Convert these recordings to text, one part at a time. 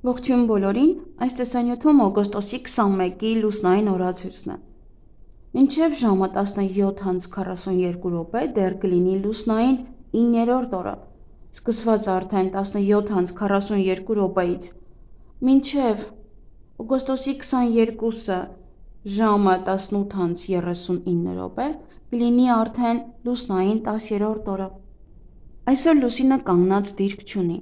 Ողջույն բոլորին, այս տեսանյութում օգոստոսի 21-ի լուսնային օրացույցն է։ Մինչև ժամը 17:42 դեռ կլինի լուսնային 9-րդ օրը, սկսված արդեն 17:42 րոպեից, մինչև օգոստոսի 22-ը ժամը 18:39 կլինի արդեն լուսնային 10-րդ օրը։ Այսօր լուսինը կանգնած դիրք չունի։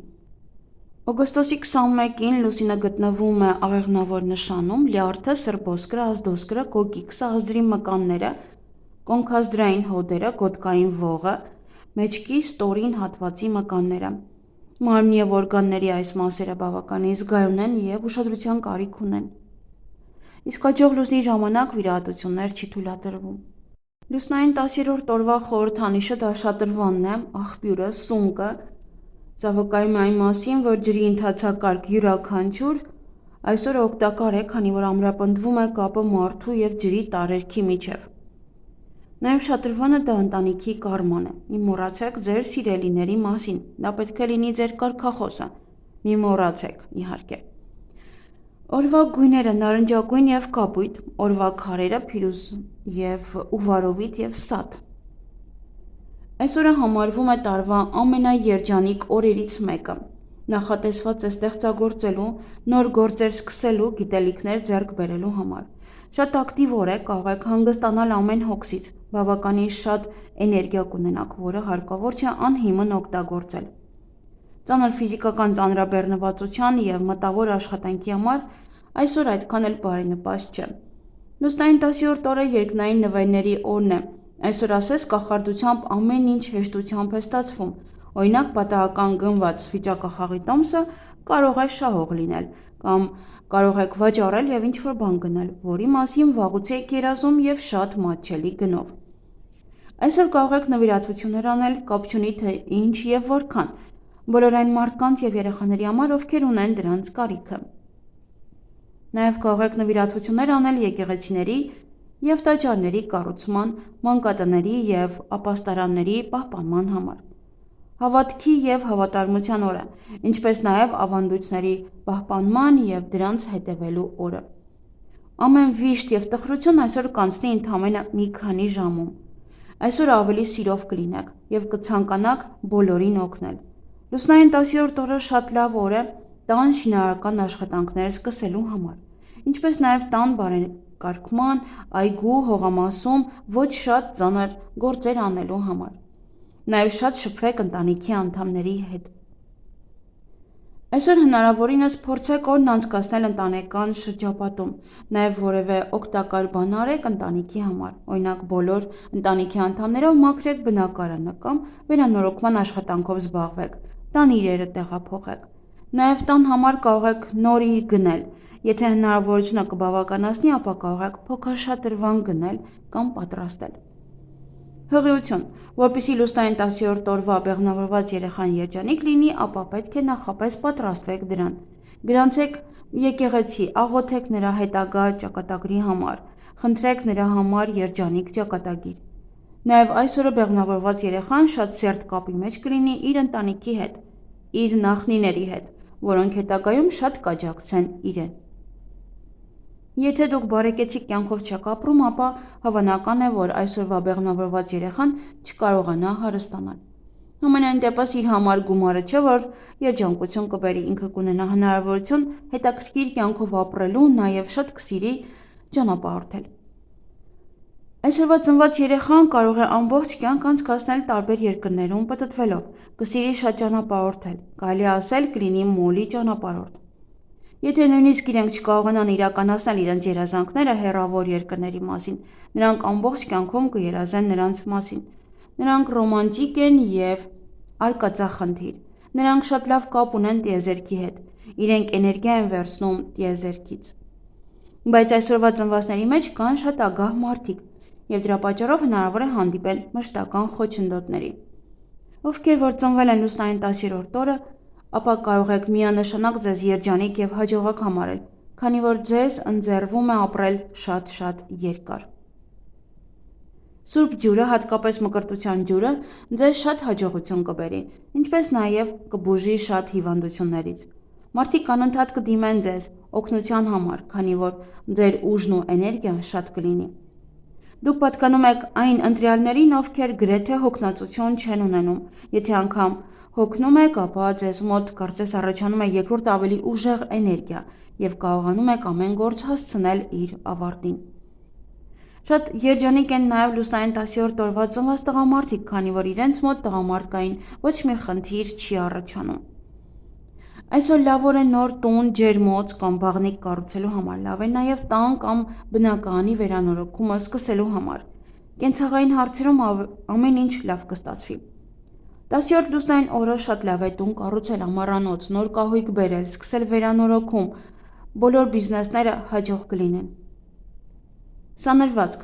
Օգոստոսի 21-ին լուսինը գտնվում է աղեղնավոր նշանում, լյարդը, սրբոսկրը, ազդոսկրը, կոկիքսը, ազդրի մկանները, կոնքազդրային հոդերը, գոտկային ողը, մեջքի ստորին հատվածի մկանները։ Մարմնի և օրգանների այս մասերը բավականին զգայուն են և ուշադրության կարիք ունեն։ Իսկ հաջող լուսնի ժամանակ վիրահատություններ չի թույլատրվում։ Լուսնային 10-րդ օրվա խորհրդանիշը դա շատրվանն է, աղբյուրը, սունկը։ Սա վկայում է այն մասին, որ ջրի ընթացակարգ յուրաքանչյուր այսօր օգտակար է, քանի որ ամրապնդվում է կապը մարդու և ջրի տարերքի միջև։ Նաև շատրվանը դա ընտանիքի կարման է։ Մի մոռացեք ձեր սիրելիների մասին, դա պետք է լինի ձեր կարգախոսը։ Մի մոռացեք, իհարկե։ Օրվա գույները նարնջագույն և կապույտ, օրվա քարերը փիրուզ և ուվարովիտ և սաթ։ Այս օրը համարվում է տարվա ամենաերջանիկ օրերից մեկը։ Նախատեսված է ստեղծագործելու, նոր գործեր սկսելու, գիտելիքներ ձեռք բերելու համար։ Շատ ակտիվ օր է, կարող եք հանգստանալ ամեն հոգսից, բավականին շատ էներգիա կունենաք, որը հարկավոր չէ անհիմն օգտագործել։ Ծանր ֆիզիկական ծանրաբեռնվածության և մտավոր աշխատանքի համար այսօր այդքան էլ բարենպաստ չէ։ Լուսնային 10-րդ օրը երկնային նվերների օրն է։ Այսօր ասես կախարդությամբ ամեն ինչ հեշտությամբ է ստացվում։ Օրինակ, պատահական գնված վիճակախաղի տոմսը կարող է շահող լինել, կամ կարող եք վաճառել և ինչ-որ բան գնել, որի մասին վաղուց եք երազում և շատ մատչելի գնով։ Այսօր կարող եք նվիրատվություններ անել, կապ չունի թե ինչ և որքան, բոլոր այն մարդկանց և երեխաների համար, ովքեր ունեն դրանց կարիքը։ Նաև կարող եք նվիրատվություններ անել եկեղեցիների և տաճարների կառուցման, մանկատների և ապաստարանների պահպանման համար։ Հավատքի և հավատարմության օր է, ինչպես նաև ավանդույթների պահպանման և դրանց հետևելու օրը։ Ամեն վիշտ և տխրություն այսօր կանցնի ընդամենը մի քանի ժամում։ Այսօր ավելի սիրով կլինեք և կցանկանաք բոլորին օգնել։ Լուսնային 10-րդ օրը շատ լավ օր է տան շինարարական աշխատանքներ սկսելու համար, ինչպես նաև տան բարեկարգման, այգու, հողամասում ոչ շատ ծանր գործեր անելու համար։ Նաև շատ շփվեք ընտանիքի անդամների հետ։ Այսօր հնարավորինս փորձեք օրն անցկացնել ընտանեկան շրջապատում, նաև որևէ օգտակար բան արեք ընտանիքի համար, օրինակ բոլոր ընտանիքի անդամներով մաքրեք բնակարանը կամ վերանորոգման աշխատանքով զբաղվեք, տան իրերը տեղափոխեք։ Նաև տան համար կարող եք նոր իր գնել, եթե հնարավորությունը կբավականացնի, ապա կարող եք փոքրաշատրվան գնել կամ պատրաստել։ Հղիություն, որպեսզի լուսնային 10-րդ օրվա բեղմնավորված երեխան երջանիկ լինի, ապա պետք է նախապես պատրաստվեք դրան։ Գնացեք եկեղեցի, աղոթեք նրա հետագա ճակատագրի համար, խնդրեք նրա համար երջանիկ ճակատագիր։ Նաև այս օրը բեղմնավորված երեխան շատ սերտ կապի մեջ կլինի իր ընտանիքի հետ, իր նախնիների հետ, որոնք հետագայում շատ կաջակցեն իրեն։ Եթե դուք բարեկեցիկ կյանքով չեք ապրում, ապա հավանական է, որ այսօրվա բեղմնավորված երեխան չկարողանա հարստանալ։ Համենայն դեպս իր համար գումարը չէ, որ երջանկություն կբերի, ինքը կունենա հնարավորություն հետաքրքիր կյանքով ապրելու, նաև շատ կսիրի ճանապարհորդել։ Այսօրվա ծնված երեխան կարող է ամբողջ կյանք անցկացնել տարբեր երկրներում պտտվելով, կսիրի շատ ճանապարհորդել, կարելի է ասել կլինի մոլի ճանապարհորդ։ Եթե նույնիսկ իրենք չկարողանան իրականացնել իրենց երազանքները հեռավոր երկրների մասին, նրանք ամբողջ կյանքում կերազեն նրանց մասին։ Նրանք ռոմանտիկ են և արկածախնդիր։ Նրանք շատ լավ կապ ունեն տիեզերքի հետ, իրենք էներգիա են վերցնում տիեզերքից։ Բայց այսօրվա ծնվածների մեջ կան շատ ագահ մարդիկ, և դրա պատճառով հնարավոր է հանդիպել մշտական խոչընդոտների։ Ովքեր որ ծնվել են լուսնային 10-րդ օրը, ապա կարող եք միանշանակ ձեզ երջանիկ և հաջողակ համարել, քանի որ ձեզ ընձեռվում է ապրել շատ երկար։ Սուրբ ջուրը, հատկապես մկրտության ջուրը, ձեզ շատ հաջողություն կբերի, ինչպես նաև կբուժի շատ հիվանդություններից։ Մարդիկ անընդհատ կդիմեն ձեզ օգնության համար, քանի որ ձեր ուժն ու էներգիան շատ կլինի։ Դուք պատկանում եք այն ընտրյալներին, ովքեր գրեթե հոգնածություն չեն ունենում։ Եթե անգամ հոգնում եք, ապա ձեզ մոտ կարծես առաջանում է երկրորդ ավելի ուժեղ էներգիա և կարողանում եք ամեն գործ հասցնել իր ավարտին։ Շատ երջանիկ են նաև լուսնային 10-րդ օրվա ծնված տղամարդիկ, քանի որ իրենց մոտ տղամարդկային ոչ մի խնդիր չի առաջանում։ Այսօր լավ օր է նոր տուն, ջերմոց կամ բաղնիք կառուցելու համար, լավ է նաև տան կամ բնակարանի վերանորոգումը սկսելու համար։ Կենցաղային հարցերում ամեն ինչ լավ կստացվի։ 10-րդ լուսնային օրը շատ լավ է տուն կառուցել, ամառանոց, նոր կահույք բերել, սկսել վերանորոգում, բոլոր բիզնեսները հաջող կլինեն։ Սանրվածք։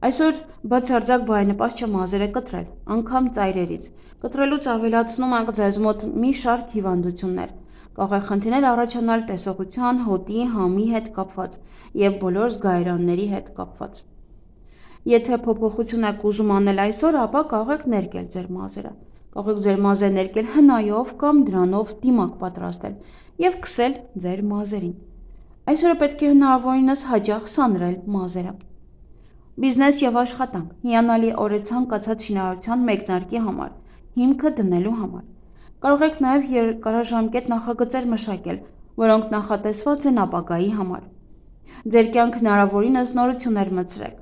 Այսօր բացարձակ բարենպաստ չէ մազերը կտրել, անգամ ծայրերից։ Կտրելուց ավելացնում եք ձեզ մոտ մի շարք հիվանդություններ։ Կարող է խնդիրներ առաջանալ տեսողության, հոտի, համի հետ կապված և բոլոր զգայարանների հետ կապված։ Եթե փոփոխություն եք ուզում անել այսօր, ապա կարող եք ներկել ձեր մազերը։ Կարող եք ձեր մազերը ներկել հնայով կամ դրանով դիմակ պատրաստել և քսել ձեր մազերին։ Այսօր պետք է հնարավորինս հաճախ սանրել մազերը։ Բիզնես և աշխատանք։ Հիանալի օր է ցանկացած շինարարության մեկնարկի համար, հիմքը դնելու համար։ Կարող եք նաև երկարաժամկետ նախագծեր մշակել, որոնք նախատեսված են ապագայի համար։ Ձեր կյանք հնարավորինս նորություններ մտցրեք։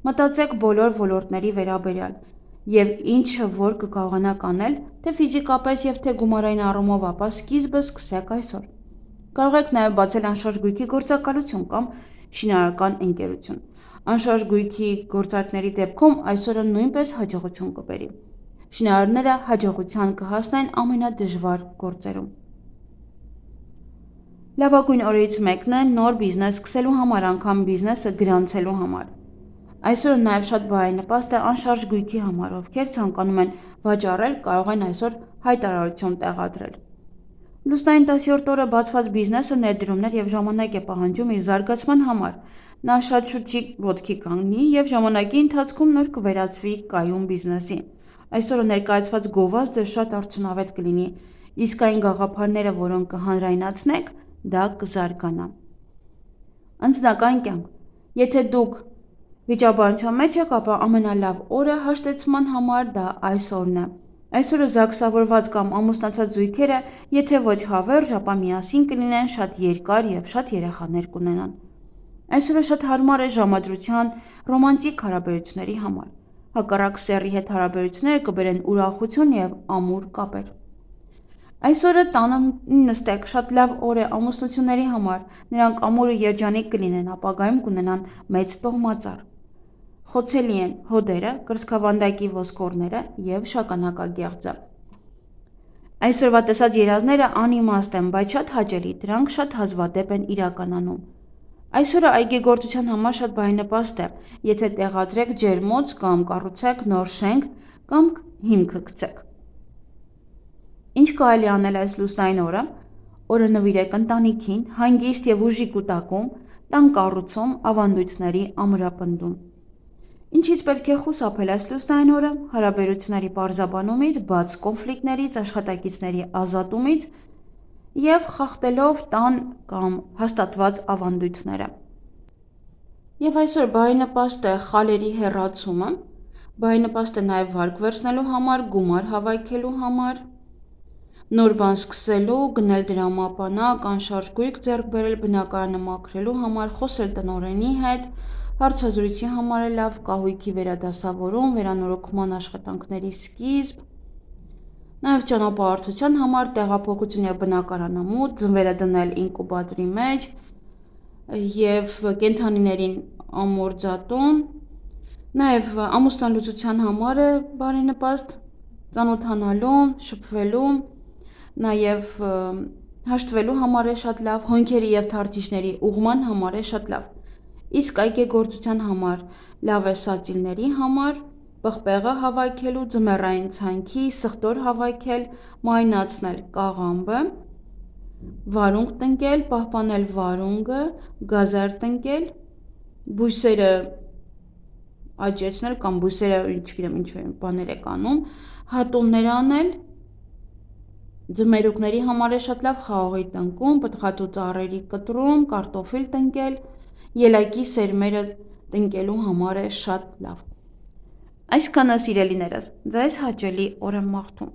Մտածեք բոլոր ոլորտների վերաբերյալ և ինչը որ կկարողանաք անել, թե ֆիզիկապես և թե գումարային առումով, ապա սկիզբը սկսեք այսօր։ Կարող եք նաև բացել անշարժ գույքի գործակալություն կամ շինարարական ընկերություն։ Անշարժ գույքի գործարքների դեպքում այսօրը նույնպես հաջողություն կբերի։ Շինարարները հաջողության կհասնեն ամենադժվար գործերում։ Լավագույն օրերից մեկն է նոր բիզնես սկսելու համար, անգամ բիզնեսը գրանցելու համար։ Այսօրը նաև շատ բարենպաստ է անշարժ գույքի համար, ովքեր ցանկանում են վաճառել, կարող են այսօր հայտարարություն տեղադրել։ Լուսնային 10-րդ օրը բացված բիզնեսը ներդրումներ և ժամանակ է պահանջում իր զարգացման համար։ Նա շատ շուտ չի ոտքի կանգնի և ժամանակի ընթացքում նոր կվերածվի կայուն բիզնեսի։ Այսօրը ներկայացված գովազդը շատ արդյունավետ կլինի, իսկ այն գաղափարները, որոնք կհանրայնացնեք, դա կզարգանա։ Անձնական կյանք։ Եթե դուք վիճաբանության մեջ եք, ապա ամենալավ օրը հաշտեցման համար դա այս օրն է։ Այսօրը զաքսավորված կամ ամուսնացած զույգերը, եթե ոչ հավերժ, ապա միասին կլինեն, շատ երկար և շատ երեխաներ կունենան։ Այսօրը շատ հարմար է ժամադրության ռոմանտիկ հարաբերությունների համար։ Հակառակ սեռի հետ հարաբերությունները կբերեն ուրախություն և ամուր կապեր։ Այսօրը տանը նստեք, շատ լավ օր է ամուսնությունների համար, նրանք ամուր ու երջանիկ կլինեն, ապագայում կունենան մեծ տոհմածառ։ Խոցելի են հոդերը, կրծքավանդակի ոսկորները և շագանակագեղձը։ Այսօրվա տեսած երազները անիմաստ են, բայց շատ հաճելի, դրանք շատ հազվադեպ են իրականանում։ Այսօրը այգեգործության համար շատ բարենպաստ է, եթե տեղադրեք ջերմոց կամ կառուցեք նոր շենք կամ հիմքը գցեք։ Ինչ կարելի անել այս լուսնային օրը։ Օրը նվիրեք ընտանիքին, հանգիստ և ուժի կուտակում, տան կառուցում, ավանդույթների ամրապնդում։ Ինչից պետք է խուսափել այս լուսնային օրը, հարաբերությունների պարզաբանումից, բաց կոնֆլիկտներից, աշխատակիցների ազատումից և խախտելով տան կամ հաստատված ավանդույթները։ Եվ այսօր բարենպաստ է խալերի հեռացումը, բարենպաստ է նաև վարկ վերցնելու համար, գումար հավաքելու համար, նոր բան սկսելու, գնել դրամապանակ, անշարժ գույք ձեռք բերել, բնակարանը մաքրելու համար, խոսել տնօրենի հետ, հարցազրույցի համար է լավ, կահույքի վերադասավորում, վերանորոգման աշխատանքների սկիզբ, նաև ճանապարհորդության համար տեղափոխություն և բնակարանամուտ, ձմվերը դնել ինկուբատորի մեջ և կենդանիներին ամորձատում, նաև ամուսնալուծության համար է բարենպաստ, ծանոթանալու, շփվելու, նաև հաշտվելու համար է շատ լավ, հոնքերի և թռչիչների ուղղման համար է շատ լավ, իսկ այգեգործության համար լավ է սածիլների համար, պղպեղը հավաքելու, ձմեռային ցանքի, սխտոր հավաքել, մարինացնել կաղամբը, վարունգ տնկել, պահպանել վարունգը, գազար տնկել, բույսերը աճեցնել կամ բույսերը, չգիտեմ ինչ բաներ եք անում, հատումներ անել, Ձմերուկների համար է շատ լավ խաղողի տնկում, պտղատու ծառերի կտրում, կարտոֆիլ տնկել, ելակի սերմերը տնկելու համար է շատ լավ։ Այսքանը սիրելիներս, ձեզ հաճելի օր եմ մաղթում։